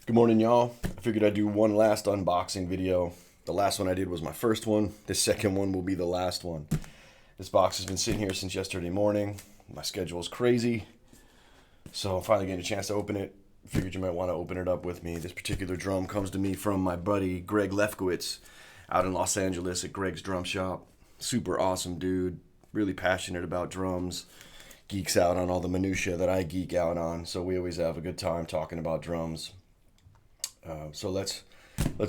Good morning, y'all. I figured I'd do one last unboxing video. The last one I did was my first one. This second one will be the last one. This box has been sitting here since yesterday morning. My schedule is crazy, so I'm finally getting a chance to open it. Figured you might want to open it up with me. This particular drum comes to me from my buddy Greg Lefkowitz out in Los Angeles at Greg's Drum Shop. Super awesome dude, really passionate about drums, geeks out on all the minutia that I geek out on, so we always have a good time talking about drums. So let's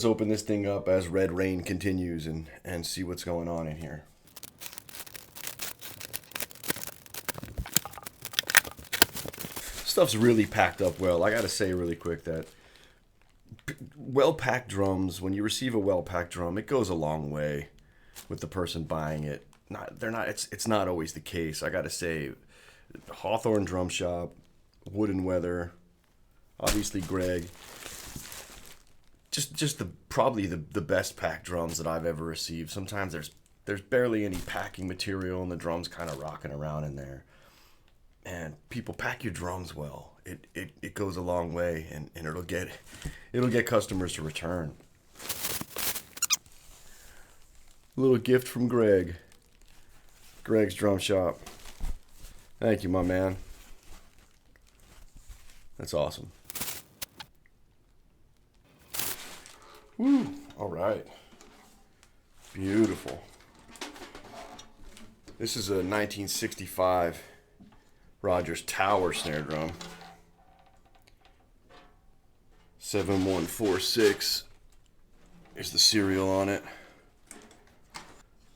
open this thing up as Red Rain continues and see what's going on in here. Stuff's really packed up well. I gotta say really quick that well-packed drums, when you receive a well-packed drum, it goes a long way with the person buying it. It's not always the case. I gotta say, Hawthorne Drum Shop, Wood and Weather, obviously Greg. Just probably the best packed drums that I've ever received. Sometimes there's barely any packing material and the drum's kind of rocking around in there. And people pack your drums well. It goes a long way, and it'll get customers to return. A little gift from Greg. Greg's Drum Shop. Thank you, my man. That's awesome. Woo! All right. Beautiful. This is a 1965 Rogers Tower snare drum. 7146 is the serial on it.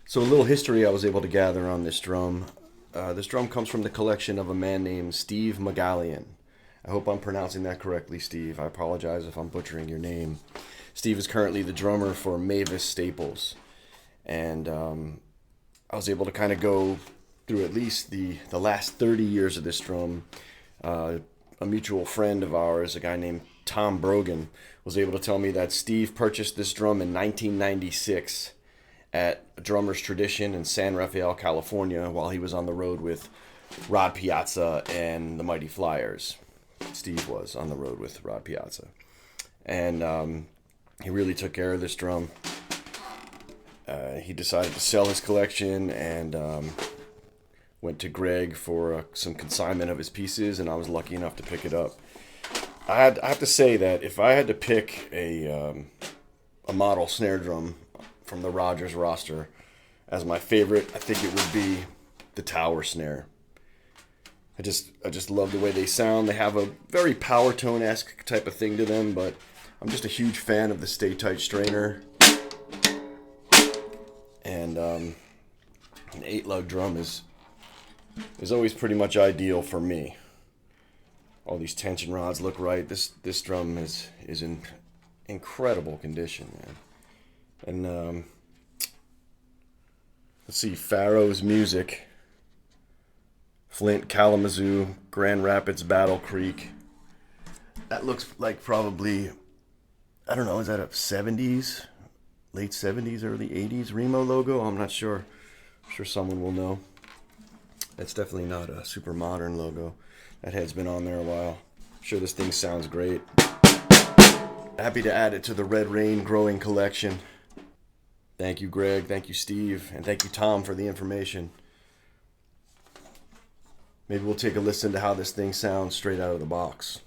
So a little history I was able to gather on this drum. This drum comes from the collection of a man named Steve McGallion. I hope I'm pronouncing that correctly, Steve. I apologize if I'm butchering your name. Steve is currently the drummer for Mavis Staples, and I was able to kind of go through at least the last 30 years of this drum. A mutual friend of ours, a guy named Tom Brogan, was able to tell me that Steve purchased this drum in 1996 at Drummer's Tradition in San Rafael, California, while he was on the road with Rod Piazza and the Mighty Flyers. Steve was on the road with Rod Piazza. And he really took care of this drum. He decided to sell his collection and went to Greg for some consignment of his pieces, and I was lucky enough to pick it up. I have to say that if I had to pick a model snare drum from the Rogers roster as my favorite, I think it would be the Tower Snare. I just love the way they sound. They have a very power tone-esque type of thing to them, but I'm just a huge fan of the Stay Tight strainer. And an 8-lug drum is always pretty much ideal for me. All these tension rods look right. This drum is in incredible condition, man. And let's see, Pharaoh's Music, Flint, Kalamazoo, Grand Rapids, Battle Creek. That looks like probably, I don't know, is that a 70s, late 70s, early 80s Remo logo? I'm not sure. I'm sure someone will know. That's definitely not a super modern logo. That head's been on there a while. I'm sure this thing sounds great. Happy to add it to the Red Rain growing collection. Thank you, Greg. Thank you, Steve. And thank you, Tom, for the information. Maybe we'll take a listen to how this thing sounds straight out of the box.